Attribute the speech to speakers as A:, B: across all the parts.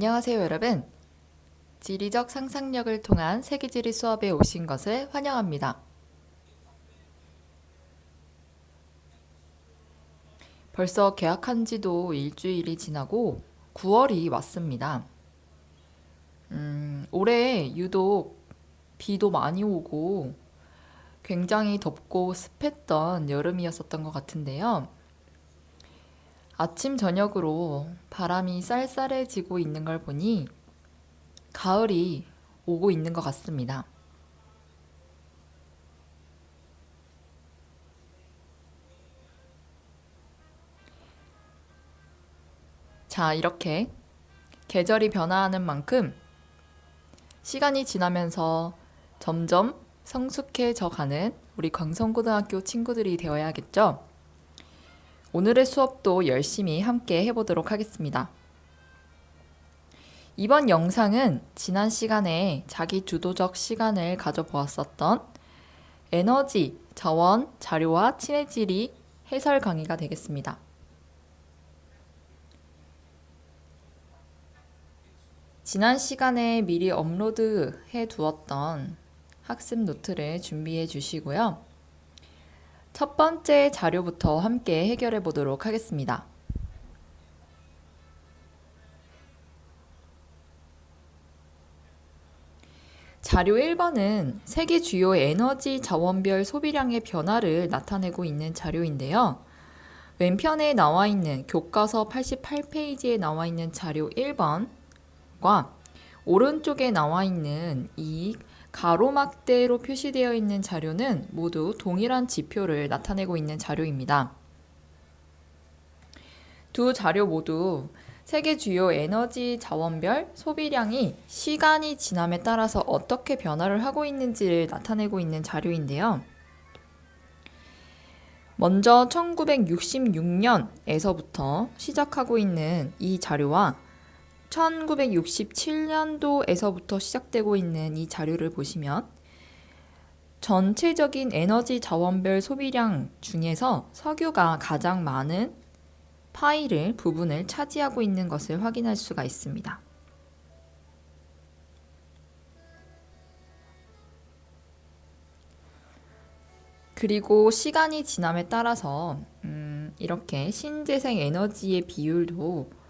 A: 안녕하세요, 여러분. 지리적 상상력을 통한 세계지리 수업에 오신 것을 환영합니다. 벌써 개학한 지도 일주일이 지나고 9월이 왔습니다. 올해 유독 비도 많이 오고 굉장히 덥고 습했던 여름이었었던 것 같은데요. 아침, 저녁으로 바람이 쌀쌀해지고 있는 걸 보니 가을이 오고 있는 것 같습니다. 자, 이렇게 계절이 변화하는 만큼 시간이 지나면서 점점 성숙해져 가는 우리 광성고등학교 친구들이 되어야겠죠? 오늘의 수업도 열심히 함께 해보도록 하겠습니다. 이번 영상은 지난 시간에 자기 주도적 시간을 가져보았었던 에너지, 자원, 자료와 친해지리 해설 강의가 되겠습니다. 지난 시간에 미리 업로드해 두었던 학습 노트를 준비해 주시고요. 첫 번째 자료부터 함께 해결해 보도록 하겠습니다. 자료 1번은 세계 주요 에너지 자원별 소비량의 변화를 나타내고 있는 자료인데요. 왼편에 나와 있는 교과서 88페이지에 나와 있는 자료 1번과 오른쪽에 나와 있는 이 가로막대로 표시되어 있는 자료는 모두 동일한 지표를 나타내고 있는 자료입니다. 두 자료 모두 세계 주요 에너지 자원별 소비량이 시간이 지남에 따라서 어떻게 변화를 하고 있는지를 나타내고 있는 자료인데요. 먼저 1966년에서부터 시작하고 있는 이 자료와 1967년도에서부터 시작되고 있는 이 자료를 보시면 전체적인 에너지 자원별 소비량 중에서 석유가 가장 많은 부분을 차지하고 있는 것을 확인할 수가 있습니다. 그리고 시간이 지남에 따라서 이렇게 신재생 에너지의 비율도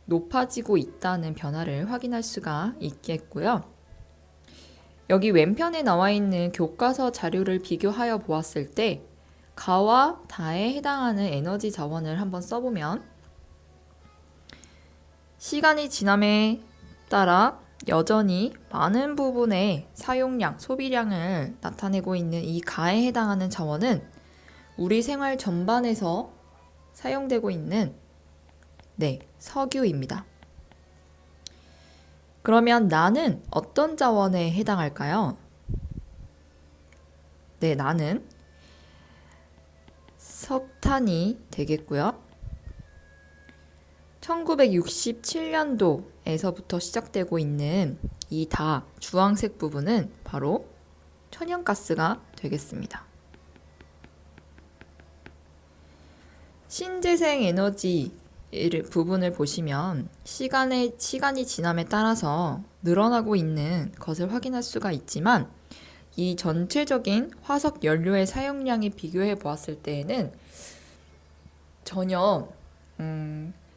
A: 높아지고 있다는 변화를 확인할 수가 있겠고요. 여기 왼편에 나와 있는 교과서 자료를 비교하여 보았을 때 가와 다에 해당하는 에너지 자원을 한번 써보면 시간이 지남에 따라 여전히 많은 부분의 사용량, 소비량을 나타내고 있는 이 가에 해당하는 자원은 우리 생활 전반에서 사용되고 있는 석유입니다. 그러면 나는 어떤 자원에 해당할까요? 나는 석탄이 되겠고요. 1967년도에서부터 시작되고 있는 이 주황색 부분은 바로 천연가스가 되겠습니다. 신재생 에너지 부분을 보시면 시간이 지남에 따라서 늘어나고 있는 것을 확인할 수가 있지만 이 전체적인 화석 연료의 사용량에 비교해 보았을 때에는 전혀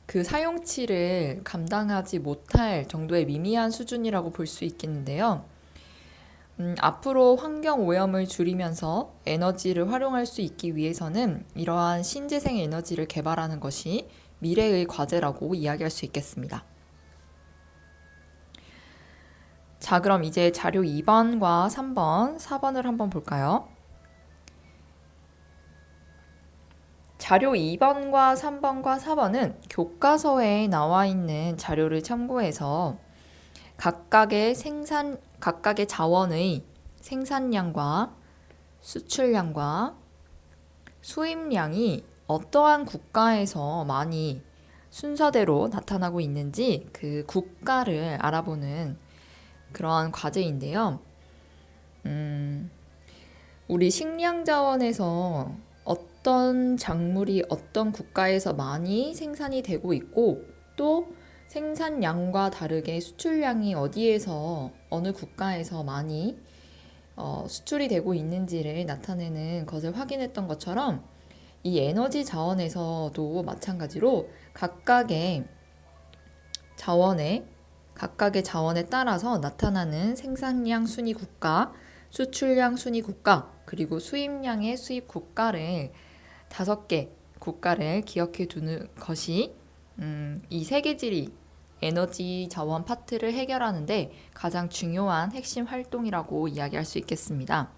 A: 그 사용치를 감당하지 못할 정도의 미미한 수준이라고 볼 수 있겠는데요. 앞으로 환경 오염을 줄이면서 에너지를 활용할 수 있기 위해서는 이러한 신재생 에너지를 개발하는 것이 미래의 과제라고 이야기할 수 있겠습니다. 자, 그럼 이제 자료 2번과 3번, 4번을 한번 볼까요? 자료 2번과 3번과 4번은 교과서에 나와 있는 자료를 참고해서 각각의 자원의 생산량과 수출량과 수입량이 어떠한 국가에서 많이 순서대로 나타나고 있는지 그 국가를 알아보는 그러한 과제인데요. 우리 식량 자원에서 어떤 작물이 어떤 국가에서 많이 생산이 되고 있고 또 생산량과 다르게 수출량이 어디에서 어느 국가에서 많이 수출이 되고 있는지를 나타내는 것을 확인했던 것처럼 이 에너지 자원에서도 마찬가지로 각각의 자원에 따라서 나타나는 생산량 순위 국가, 수출량 순위 국가, 그리고 수입량의 수입 국가를 5개 국가를 기억해 두는 것이 이 세계지리 에너지 자원 파트를 해결하는데 가장 중요한 핵심 활동이라고 이야기할 수 있겠습니다.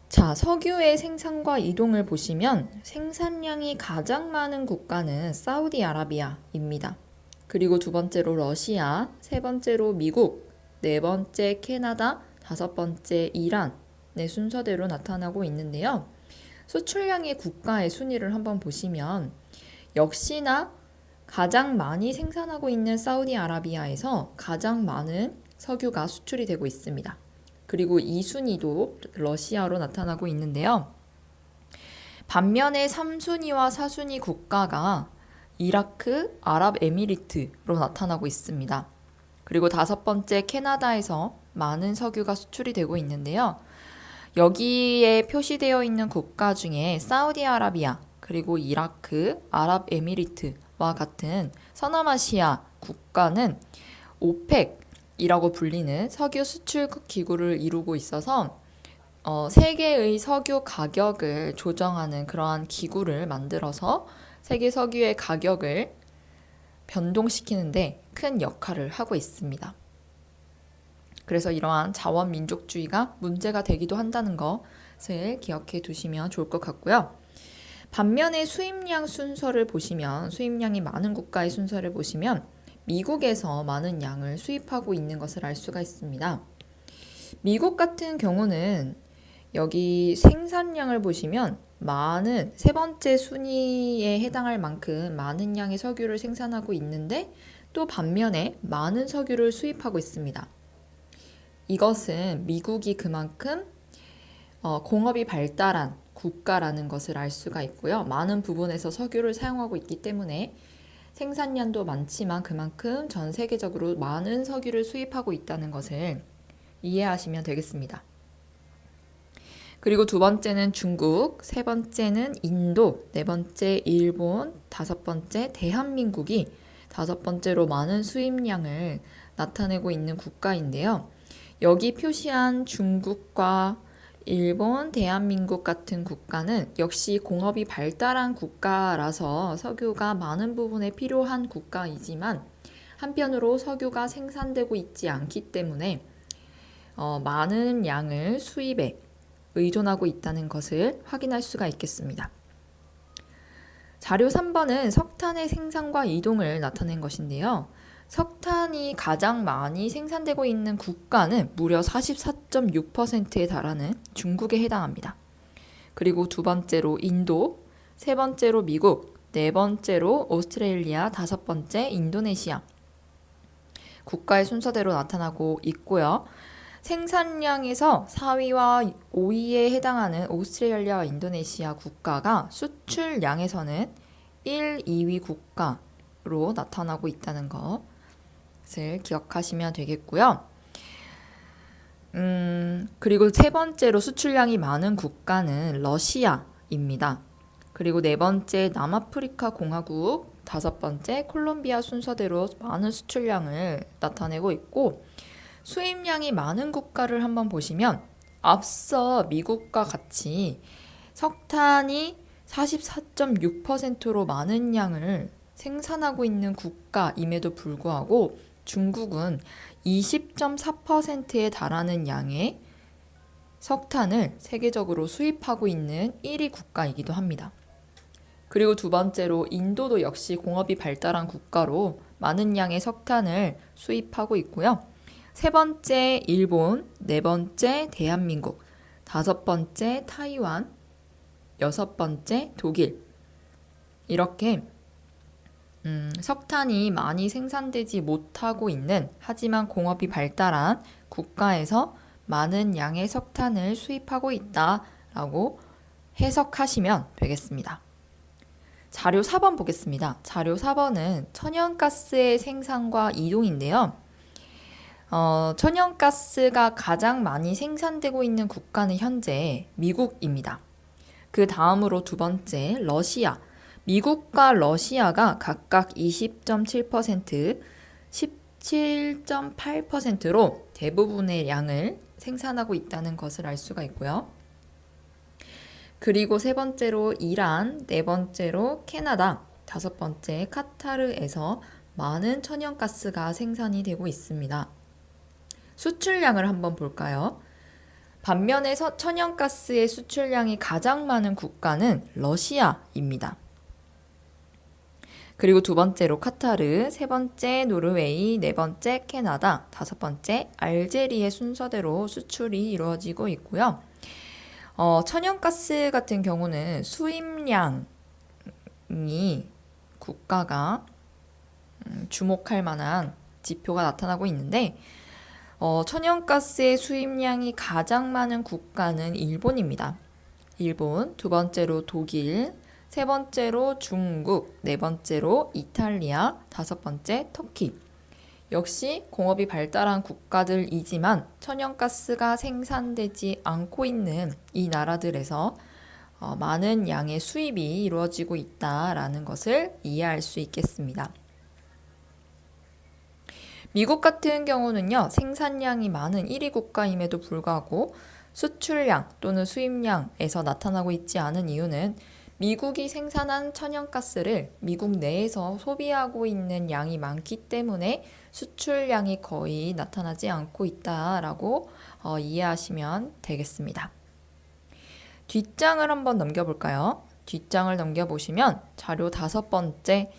A: 자, 석유의 생산과 이동을 보시면 생산량이 가장 많은 국가는 사우디아라비아입니다. 그리고 두 번째로 러시아, 세 번째로 미국, 네 번째 캐나다, 다섯 번째 이란의 순서대로 나타나고 있는데요. 수출량의 국가의 순위를 한번 보시면 역시나 가장 많이 생산하고 있는 사우디아라비아에서 가장 많은 석유가 수출이 되고 있습니다. 그리고 이 순위도 러시아로 나타나고 있는데요. 반면에 3순위와 4순위 국가가 이라크, 아랍에미리트로 나타나고 있습니다. 그리고 다섯 번째 캐나다에서 많은 석유가 수출이 되고 있는데요. 여기에 표시되어 있는 국가 중에 사우디아라비아, 그리고 이라크, 아랍에미리트와 같은 서남아시아 국가는 오펙이라고 불리는 석유 수출국 기구를 이루고 있어서 세계의 석유 가격을 조정하는 그러한 기구를 만들어서 세계 석유의 가격을 변동시키는데 큰 역할을 하고 있습니다. 그래서 이러한 자원 민족주의가 문제가 되기도 한다는 것을 기억해 두시면 좋을 것 같고요. 반면에 수입량 순서를 보시면 수입량이 많은 국가의 순서를 보시면 미국에서 많은 양을 수입하고 있는 것을 알 수가 있습니다. 미국 같은 경우는 여기 생산량을 보시면 많은 세 번째 순위에 해당할 만큼 많은 양의 석유를 생산하고 있는데 또 반면에 많은 석유를 수입하고 있습니다. 이것은 미국이 그만큼 공업이 발달한 국가라는 것을 알 수가 있고요. 많은 부분에서 석유를 사용하고 있기 때문에 생산량도 많지만 그만큼 전 세계적으로 많은 석유를 수입하고 있다는 것을 이해하시면 되겠습니다. 그리고 두 번째는 중국, 세 번째는 인도, 네 번째 일본, 다섯 번째 대한민국이 다섯 번째로 많은 수입량을 나타내고 있는 국가인데요. 여기 표시한 중국과 일본, 대한민국 같은 국가는 역시 공업이 발달한 국가라서 석유가 많은 부분에 필요한 국가이지만 한편으로 석유가 생산되고 있지 않기 때문에 많은 양을 수입에 의존하고 있다는 것을 확인할 수가 있겠습니다. 자료 3번은 석탄의 생산과 이동을 나타낸 것인데요. 석탄이 가장 많이 생산되고 있는 국가는 무려 44.6%에 달하는 중국에 해당합니다. 그리고 두 번째로 인도, 세 번째로 미국, 네 번째로 오스트레일리아, 다섯 번째 인도네시아 국가의 순서대로 나타나고 있고요. 생산량에서 4위와 5위에 해당하는 오스트레일리아와 인도네시아 국가가 수출량에서는 1, 2위 국가로 나타나고 있다는 것을 기억하시면 되겠고요. 그리고 세 번째로 수출량이 많은 국가는 러시아입니다. 그리고 네 번째 남아프리카 공화국, 다섯 번째 콜롬비아 순서대로 많은 수출량을 나타내고 있고 수입량이 많은 국가를 한번 보시면 앞서 미국과 같이 석탄이 44.6%로 많은 양을 생산하고 있는 국가임에도 불구하고 중국은 20.4%에 달하는 양의 석탄을 세계적으로 수입하고 있는 1위 국가이기도 합니다. 그리고 두 번째로 인도도 역시 공업이 발달한 국가로 많은 양의 석탄을 수입하고 있고요. 세 번째 일본, 네 번째 대한민국, 다섯 번째 타이완, 여섯 번째 독일. 이렇게 석탄이 많이 생산되지 못하고 있는 하지만 공업이 발달한 국가에서 많은 양의 석탄을 수입하고 있다라고 해석하시면 되겠습니다. 자료 4번 보겠습니다. 자료 4번은 천연가스의 생산과 이동인데요. 천연가스가 가장 많이 생산되고 있는 국가는 현재 미국입니다. 그 다음으로 두 번째 러시아. 미국과 러시아가 각각 20.7%, 17.8%로 대부분의 양을 생산하고 있다는 것을 알 수가 있고요. 그리고 세 번째로 이란, 네 번째로 캐나다, 다섯 번째 카타르에서 많은 천연가스가 생산이 되고 있습니다. 수출량을 한번 볼까요? 반면에 천연가스의 수출량이 가장 많은 국가는 러시아입니다. 그리고 두 번째로 카타르, 세 번째 노르웨이, 네 번째 캐나다, 다섯 번째 알제리의 순서대로 수출이 이루어지고 있고요. 천연가스 같은 경우는 수입량이 국가가 주목할 만한 지표가 나타나고 있는데 천연가스의 수입량이 가장 많은 국가는 일본입니다. 일본, 두 번째로 독일, 세 번째로 중국, 네 번째로 이탈리아, 다섯 번째 터키. 역시 공업이 발달한 국가들이지만 천연가스가 생산되지 않고 있는 이 나라들에서 많은 양의 수입이 이루어지고 있다라는 것을 이해할 수 있겠습니다. 미국 같은 경우는요, 생산량이 많은 1위 국가임에도 불구하고 수출량 또는 수입량에서 나타나고 있지 않은 이유는 미국이 생산한 천연가스를 미국 내에서 소비하고 있는 양이 많기 때문에 수출량이 거의 나타나지 않고 있다라고 이해하시면 되겠습니다. 뒷장을 한번 넘겨볼까요? 뒷장을 넘겨보시면 자료 다섯 번째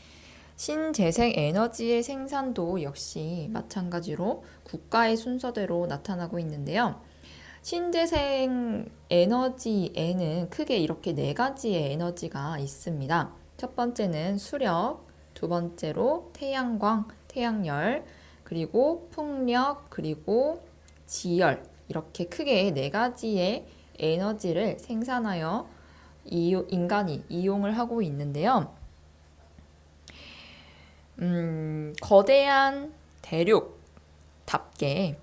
A: 신재생 에너지의 생산도 역시 마찬가지로 국가의 순서대로 나타나고 있는데요. 신재생 에너지에는 크게 이렇게 네 가지의 에너지가 있습니다. 첫 번째는 수력, 두 번째로 태양광, 태양열, 그리고 풍력, 그리고 지열, 이렇게 크게 네 가지의 에너지를 생산하여 인간이 이용을 하고 있는데요. 거대한 대륙답게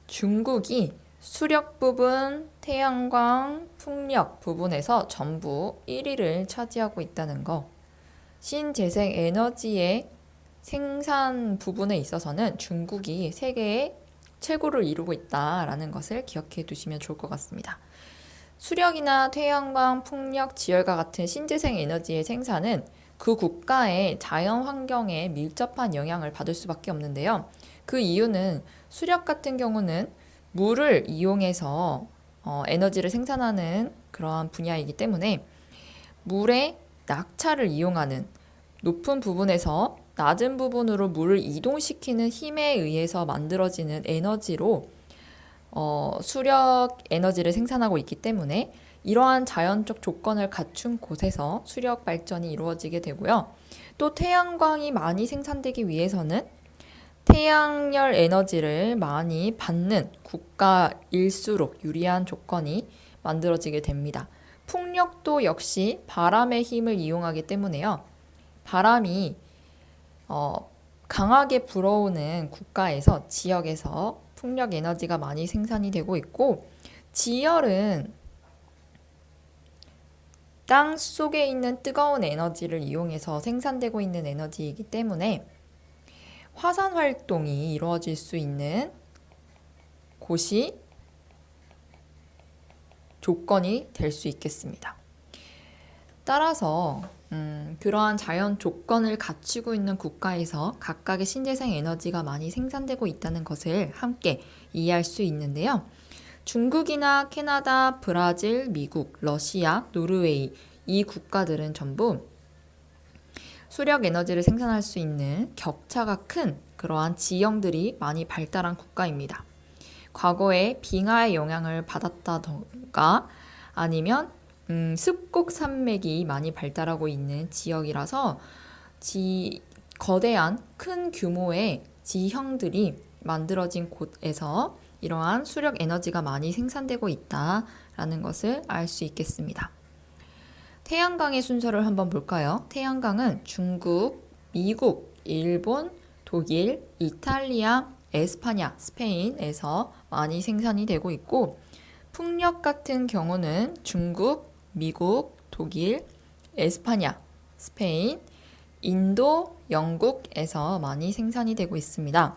A: 중국이 수력 부분, 태양광, 풍력 부분에서 전부 1위를 차지하고 있다는 거. 신재생 에너지의 생산 부분에 있어서는 중국이 세계의 최고를 이루고 있다라는 것을 기억해 두시면 좋을 것 같습니다. 수력이나 태양광, 풍력, 지열과 같은 신재생 에너지의 생산은 그 국가의 자연 환경에 밀접한 영향을 받을 수밖에 없는데요. 그 이유는 수력 같은 경우는 물을 이용해서 에너지를 생산하는 그러한 분야이기 때문에 물의 낙차를 이용하는 높은 부분에서 낮은 부분으로 물을 이동시키는 힘에 의해서 만들어지는 에너지로 수력 에너지를 생산하고 있기 때문에 이러한 자연적 조건을 갖춘 곳에서 수력 발전이 이루어지게 되고요. 또 태양광이 많이 생산되기 위해서는 태양열 에너지를 많이 받는 국가일수록 유리한 조건이 만들어지게 됩니다. 풍력도 역시 바람의 힘을 이용하기 때문에요. 바람이 강하게 불어오는 국가에서 지역에서 풍력 에너지가 많이 생산이 되고 있고, 지열은 땅 속에 있는 뜨거운 에너지를 이용해서 생산되고 있는 에너지이기 때문에 화산 활동이 이루어질 수 있는 곳이 조건이 될 수 있겠습니다. 따라서 그러한 자연 조건을 갖추고 있는 국가에서 각각의 신재생 에너지가 많이 생산되고 있다는 것을 함께 이해할 수 있는데요. 중국이나 캐나다, 브라질, 미국, 러시아, 노르웨이 이 국가들은 전부 수력 에너지를 생산할 수 있는 격차가 큰 그러한 지형들이 많이 발달한 국가입니다. 과거에 빙하의 영향을 받았다던가 아니면 습곡 산맥이 많이 발달하고 있는 지역이라서 거대한 큰 규모의 지형들이 만들어진 곳에서 이러한 수력 에너지가 많이 생산되고 있다라는 것을 알 수 있겠습니다. 태양광의 순서를 한번 볼까요? 태양광은 중국, 미국, 일본, 독일, 이탈리아, 에스파냐, 스페인에서 많이 생산이 되고 있고, 풍력 같은 경우는 중국, 미국, 독일, 에스파냐, 스페인, 인도, 영국에서 많이 생산이 되고 있습니다.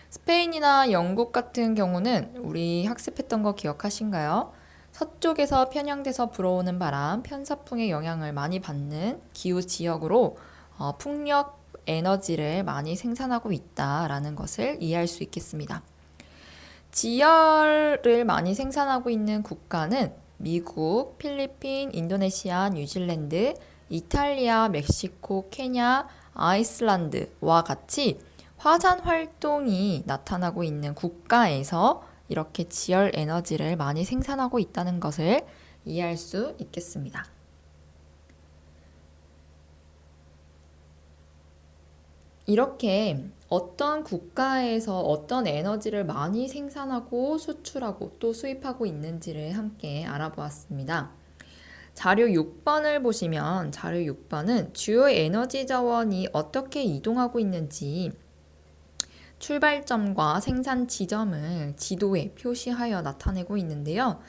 A: 스페인이나 영국 같은 경우는 우리 학습했던 거 기억하신가요? 서쪽에서 편향돼서 불어오는 바람, 편서풍의 영향을 많이 받는 기후 지역으로 풍력 에너지를 많이 생산하고 있다라는 것을 이해할 수 있겠습니다. 지열을 많이 생산하고 있는 국가는 미국, 필리핀, 인도네시아, 뉴질랜드, 이탈리아, 멕시코, 케냐, 아이슬란드와 같이 화산 활동이 나타나고 있는 국가에서 이렇게 지열 에너지를 많이 생산하고 있다는 것을 이해할 수 있겠습니다. 이렇게 어떤 국가에서 어떤 에너지를 많이 생산하고 수출하고 또 수입하고 있는지를 함께 알아보았습니다. 자료 6번을 보시면 자료 6번은 주요 에너지 자원이 어떻게 이동하고 있는지 출발점과 생산 지점을 지도에 표시하여 나타내고 있는데요.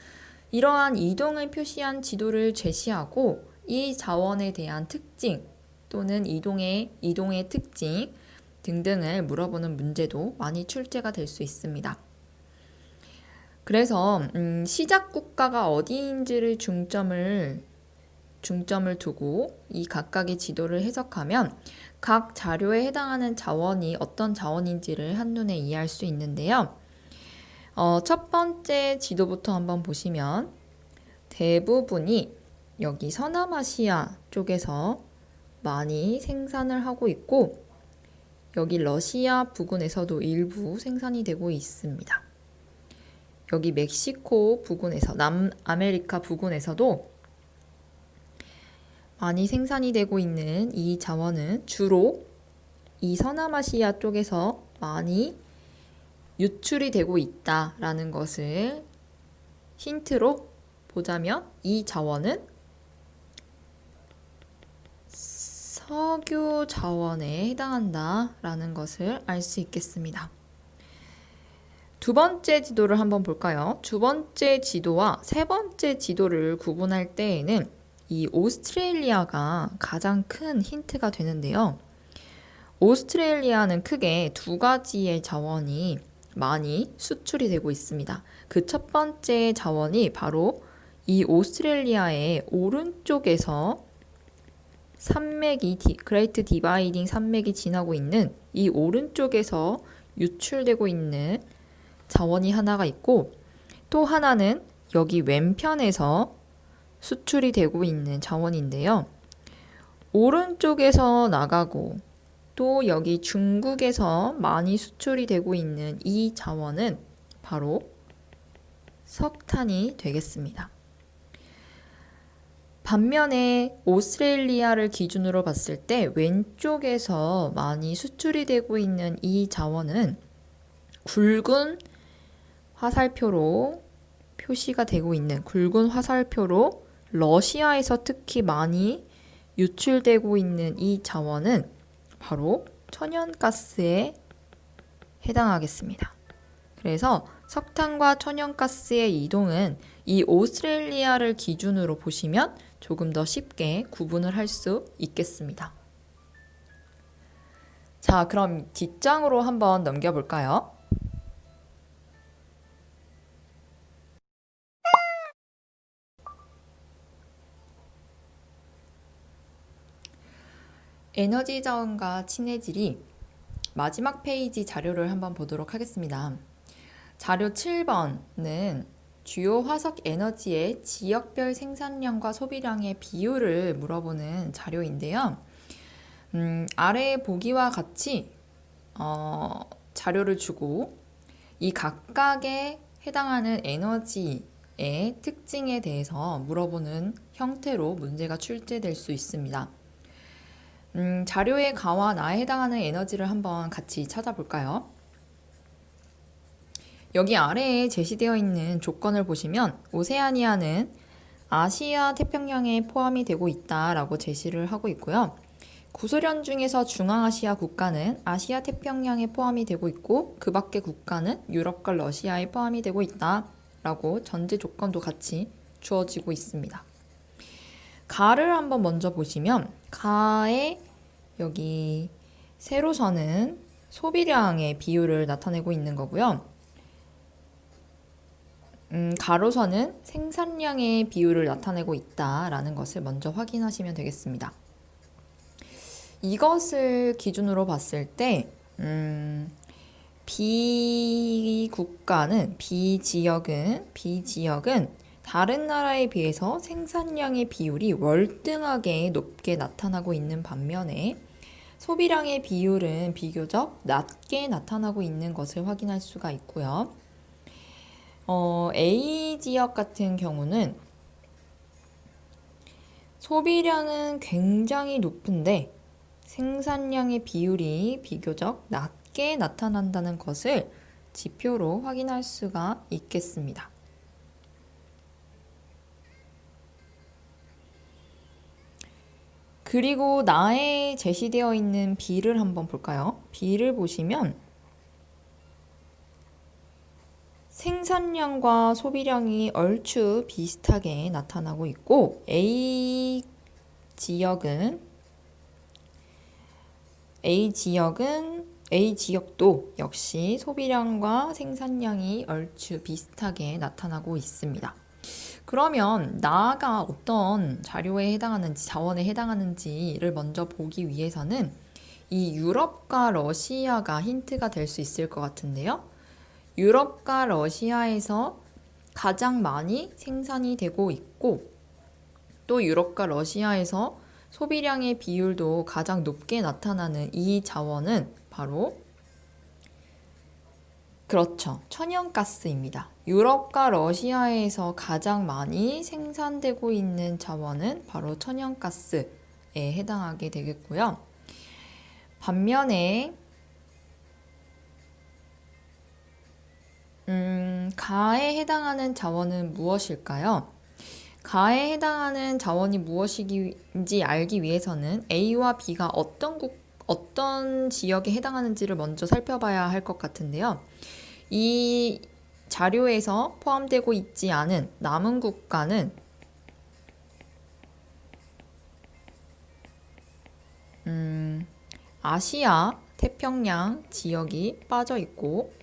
A: 이러한 이동을 표시한 지도를 제시하고 이 자원에 대한 특징 또는 이동의 특징 등등을 물어보는 문제도 많이 출제가 될 수 있습니다. 그래서 시작 국가가 어디인지를 중점을 두고 이 각각의 지도를 해석하면 각 자료에 해당하는 자원이 어떤 자원인지를 한눈에 이해할 수 있는데요. 첫 번째 지도부터 한번 보시면 대부분이 여기 서남아시아 쪽에서 많이 생산을 하고 있고 여기 러시아 부근에서도 일부 생산이 되고 있습니다. 여기 멕시코 부근에서 남아메리카 부근에서도 많이 생산이 되고 있는 이 자원은 주로 이 서남아시아 쪽에서 많이 유출이 되고 있다라는 것을 힌트로 보자면 이 자원은 석유 자원에 해당한다라는 것을 알 수 있겠습니다. 두 번째 지도를 한번 볼까요? 두 번째 지도와 세 번째 지도를 구분할 때에는 이 오스트레일리아가 가장 큰 힌트가 되는데요. 오스트레일리아는 크게 두 가지의 자원이 많이 수출이 되고 있습니다. 그 첫 번째 자원이 바로 이 오스트레일리아의 오른쪽에서 그레이트 디바이딩 산맥이 지나고 있는 이 오른쪽에서 유출되고 있는 자원이 하나가 있고 또 하나는 여기 왼편에서 수출이 되고 있는 자원인데요. 오른쪽에서 나가고 또 여기 중국에서 많이 수출이 되고 있는 이 자원은 바로 석탄이 되겠습니다. 반면에 오스트레일리아를 기준으로 봤을 때 왼쪽에서 많이 수출이 되고 있는 이 자원은 굵은 화살표로 표시가 되고 있는 굵은 화살표로 러시아에서 특히 많이 유출되고 있는 이 자원은 바로 천연가스에 해당하겠습니다. 그래서 석탄과 천연가스의 이동은 이 오스트레일리아를 기준으로 보시면 조금 더 쉽게 구분을 할 수 있겠습니다. 자, 그럼 뒷장으로 한번 넘겨볼까요? 에너지 자원과 친해질이 마지막 페이지 자료를 한번 보도록 하겠습니다. 자료 7번은 주요 화석 에너지의 지역별 생산량과 소비량의 비율을 물어보는 자료인데요. 아래 보기와 같이 자료를 주고 이 각각에 해당하는 에너지의 특징에 대해서 물어보는 형태로 문제가 출제될 수 있습니다. 자료의 가와 나에 해당하는 에너지를 한번 같이 찾아볼까요? 여기 아래에 제시되어 있는 조건을 보시면 오세아니아는 아시아 태평양에 포함이 되고 있다라고 제시를 하고 있고요. 구소련 중에서 중앙아시아 국가는 아시아 태평양에 포함이 되고 있고 그 밖의 국가는 유럽과 러시아에 포함이 되고 있다라고 전제 조건도 같이 주어지고 있습니다. 가를 한번 먼저 보시면 가의 여기 세로선은 소비량의 비율을 나타내고 있는 거고요. 가로선은 생산량의 비율을 나타내고 있다라는 것을 먼저 확인하시면 되겠습니다. 이것을 기준으로 봤을 때 비지역은 다른 나라에 비해서 생산량의 비율이 월등하게 높게 나타나고 있는 반면에 소비량의 비율은 비교적 낮게 나타나고 있는 것을 확인할 수가 있고요. A 지역 같은 경우는 소비량은 굉장히 높은데 생산량의 비율이 비교적 낮게 나타난다는 것을 지표로 확인할 수가 있겠습니다. 그리고 나에 제시되어 있는 B를 한번 볼까요? B를 보시면 생산량과 소비량이 얼추 비슷하게 나타나고 있고 A 지역도 역시 소비량과 생산량이 얼추 비슷하게 나타나고 있습니다. 그러면 나가 어떤 자료에 해당하는지, 자원에 해당하는지를 먼저 보기 위해서는 이 유럽과 러시아가 힌트가 될 수 있을 것 같은데요. 유럽과 러시아에서 가장 많이 생산이 되고 있고 또 유럽과 러시아에서 소비량의 비율도 가장 높게 나타나는 이 자원은 바로 그렇죠. 천연가스입니다. 유럽과 러시아에서 가장 많이 생산되고 있는 자원은 바로 천연가스에 해당하게 되겠고요. 반면에 가에 해당하는 자원은 무엇일까요? 가에 해당하는 자원이 무엇인지 알기 위해서는 A와 B가 어떤 지역에 해당하는지를 먼저 살펴봐야 할 것 같은데요. 이 자료에서 포함되고 있지 않은 남은 국가는 아시아 태평양 지역이 빠져 있고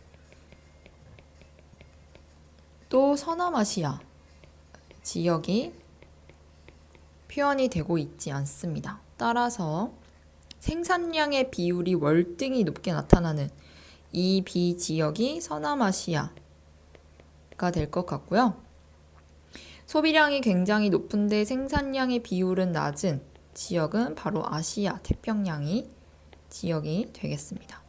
A: 또 서남아시아 지역이 표현이 되고 있지 않습니다. 따라서 생산량의 비율이 월등히 높게 나타나는 이 B 지역이 서남아시아가 될 것 같고요. 소비량이 굉장히 높은데 생산량의 비율은 낮은 지역은 바로 아시아 태평양이 지역이 되겠습니다.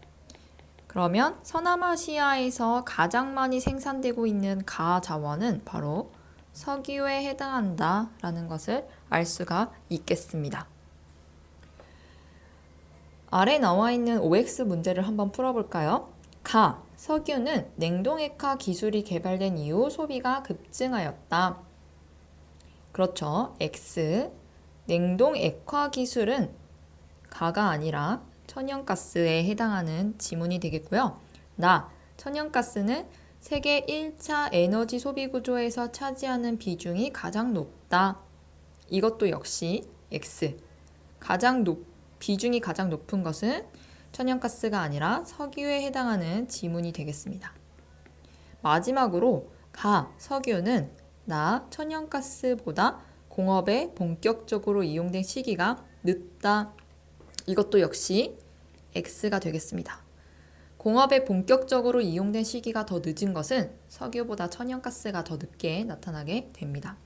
A: 그러면 서남아시아에서 가장 많이 생산되고 있는 가 자원은 바로 석유에 해당한다라는 것을 알 수가 있겠습니다. 아래 나와 있는 OX 문제를 한번 풀어볼까요? 석유는 냉동액화 기술이 개발된 이후 소비가 급증하였다. 그렇죠. X, 냉동액화 기술은 가가 아니라 천연가스에 해당하는 지문이 되겠고요. 천연가스는 세계 1차 에너지 소비 구조에서 차지하는 비중이 가장 높다. 이것도 역시 X. 비중이 가장 높은 것은 천연가스가 아니라 석유에 해당하는 지문이 되겠습니다. 마지막으로 석유는 천연가스보다 공업에 본격적으로 이용된 시기가 늦다. 이것도 역시 X가 되겠습니다. 공업에 본격적으로 이용된 시기가 더 늦은 것은 석유보다 천연가스가 더 늦게 나타나게 됩니다.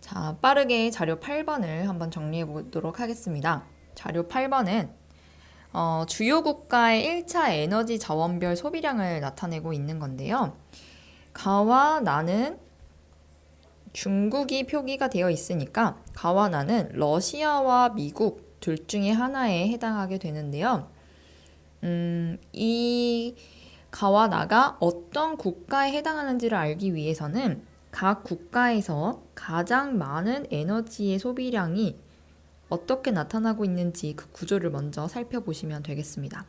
A: 자, 빠르게 자료 8번을 한번 정리해 보도록 하겠습니다. 자료 8번은 주요 국가의 1차 에너지 자원별 소비량을 나타내고 있는 건데요. 가와 나는 중국이 표기가 되어 있으니까 가와 나는 러시아와 미국 둘 중에 하나에 해당하게 되는데요. 이 가와 나가 어떤 국가에 해당하는지를 알기 위해서는 각 국가에서 가장 많은 에너지의 소비량이 어떻게 나타나고 있는지 그 구조를 먼저 살펴보시면 되겠습니다.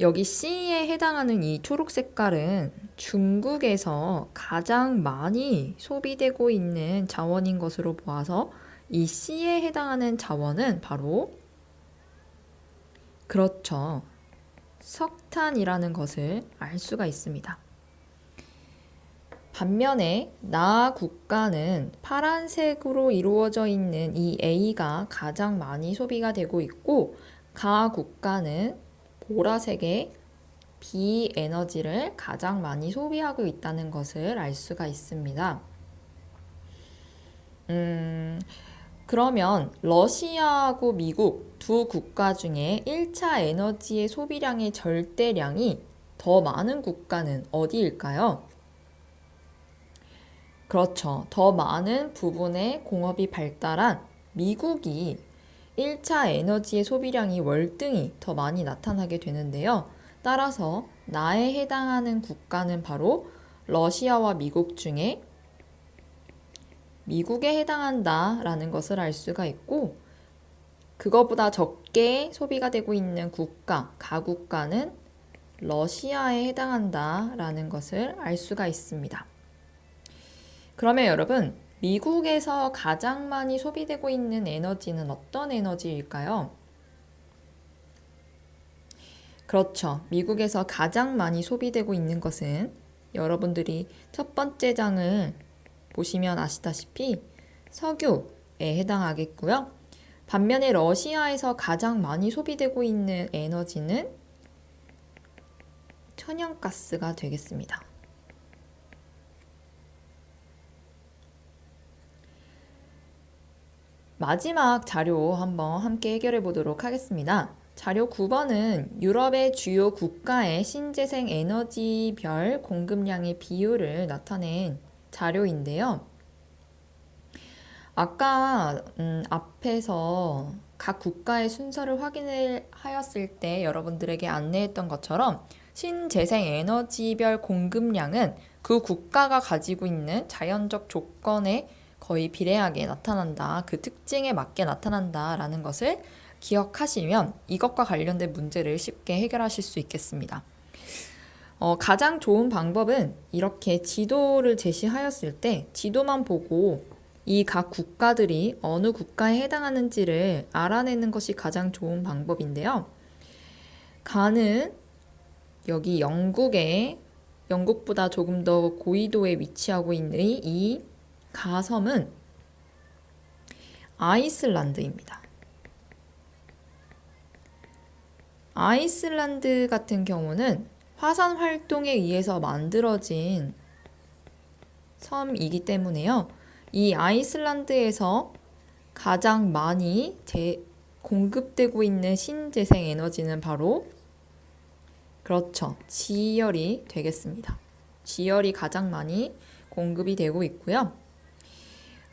A: 여기 C에 해당하는 이 초록 색깔은 중국에서 가장 많이 소비되고 있는 자원인 것으로 보아서 이 C에 해당하는 자원은 바로 그렇죠. 석탄이라는 것을 알 수가 있습니다. 반면에 나 국가는 파란색으로 이루어져 있는 이 A가 가장 많이 소비가 되고 있고 가 국가는 보라색의 B 에너지를 가장 많이 소비하고 있다는 것을 알 수가 있습니다. 그러면 러시아하고 미국 두 국가 중에 1차 에너지의 소비량의 절대량이 더 많은 국가는 어디일까요? 그렇죠. 더 많은 부분의 공업이 발달한 미국이 1차 에너지의 소비량이 월등히 더 많이 나타나게 되는데요. 따라서 나에 해당하는 국가는 바로 러시아와 미국 중에 미국에 해당한다라는 것을 알 수가 있고 그거보다 적게 소비가 되고 있는 국가, 가국가는 러시아에 해당한다라는 것을 알 수가 있습니다. 그러면 여러분, 미국에서 가장 많이 소비되고 있는 에너지는 어떤 에너지일까요? 그렇죠. 미국에서 가장 많이 소비되고 있는 것은 여러분들이 첫 번째 장을 보시면 아시다시피 석유에 해당하겠고요. 반면에 러시아에서 가장 많이 소비되고 있는 에너지는 천연가스가 되겠습니다. 마지막 자료 한번 함께 해결해 보도록 하겠습니다. 자료 9번은 유럽의 주요 국가의 신재생 에너지별 공급량의 비율을 나타낸 자료인데요. 아까 앞에서 각 국가의 순서를 확인을 하였을 때 여러분들에게 안내했던 것처럼 신재생 에너지별 공급량은 그 국가가 가지고 있는 자연적 조건에 거의 비례하게 나타난다. 그 특징에 맞게 나타난다라는 것을 기억하시면 이것과 관련된 문제를 쉽게 해결하실 수 있겠습니다. 가장 좋은 방법은 이렇게 지도를 제시하였을 때 지도만 보고 이 각 국가들이 어느 국가에 해당하는지를 알아내는 것이 가장 좋은 방법인데요. 가는 여기 영국보다 조금 더 고緯도에 위치하고 있는 이 가섬은 아이슬란드입니다. 아이슬란드 같은 경우는 화산 활동에 의해서 만들어진 섬이기 때문에요. 이 아이슬란드에서 가장 많이 공급되고 있는 신재생 에너지는 바로 그렇죠. 지열이 되겠습니다. 지열이 가장 많이 공급이 되고 있고요.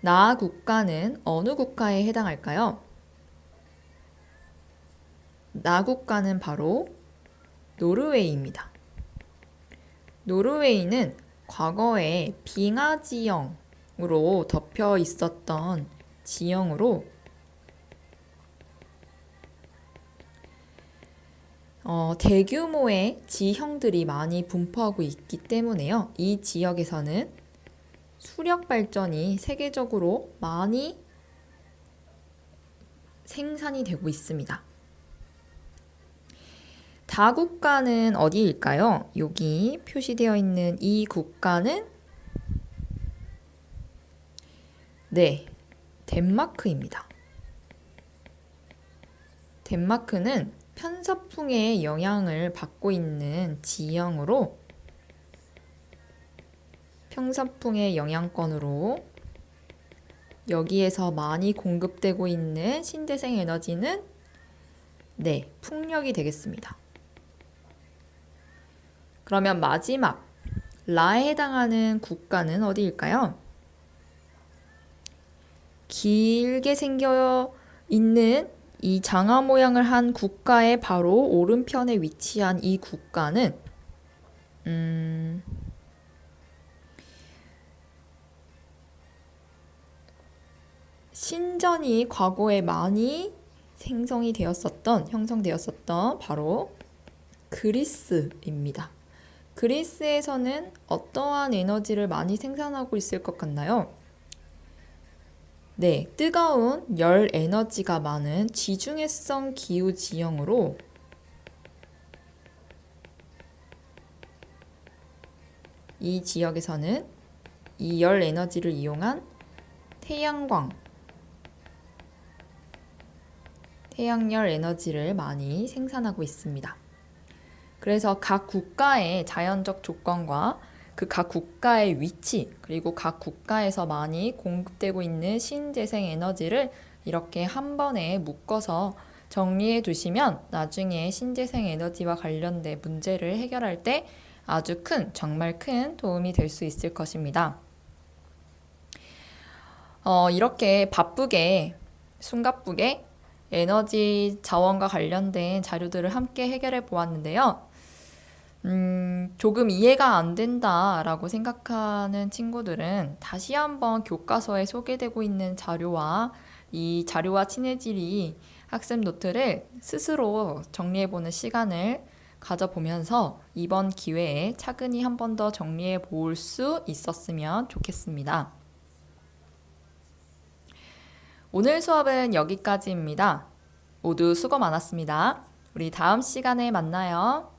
A: 나 국가는 어느 국가에 해당할까요? 나 국가는 바로 노르웨이입니다. 노르웨이는 과거에 빙하 지형으로 덮여 있었던 지형으로 대규모의 지형들이 많이 분포하고 있기 때문에요. 이 지역에서는 수력 발전이 세계적으로 많이 생산이 되고 있습니다. 다국가는 어디일까요? 여기 표시되어 있는 이 국가는 네, 덴마크입니다. 덴마크는 편서풍의 영향을 받고 있는 지형으로 편서풍의 영향권으로 여기에서 많이 공급되고 있는 신재생 에너지는 네, 풍력이 되겠습니다. 그러면 마지막 라에 해당하는 국가는 어디일까요? 길게 생겨 있는 이 장화 모양을 한 국가의 바로 오른편에 위치한 이 국가는 신전이 과거에 많이 형성되었었던 바로 그리스입니다. 그리스에서는 어떠한 에너지를 많이 생산하고 있을 것 같나요? 네, 뜨거운 열 에너지가 많은 지중해성 기후 지형으로 이 지역에서는 이 열 에너지를 이용한 태양열 에너지를 많이 생산하고 있습니다. 그래서 각 국가의 자연적 조건과 그 각 국가의 위치, 그리고 각 국가에서 많이 공급되고 있는 신재생 에너지를 이렇게 한 번에 묶어서 정리해 두시면 나중에 신재생 에너지와 관련된 문제를 해결할 때 아주 정말 큰 도움이 될 수 있을 것입니다. 이렇게 숨가쁘게 에너지 자원과 관련된 자료들을 함께 해결해 보았는데요. 조금 이해가 안 된다라고 생각하는 친구들은 다시 한번 교과서에 소개되고 있는 자료와 이 자료와 친해지리 학습 노트를 스스로 정리해보는 시간을 가져보면서 이번 기회에 차근히 한 번 더 정리해 볼 수 있었으면 좋겠습니다. 오늘 수업은 여기까지입니다. 모두 수고 많았습니다. 우리 다음 시간에 만나요.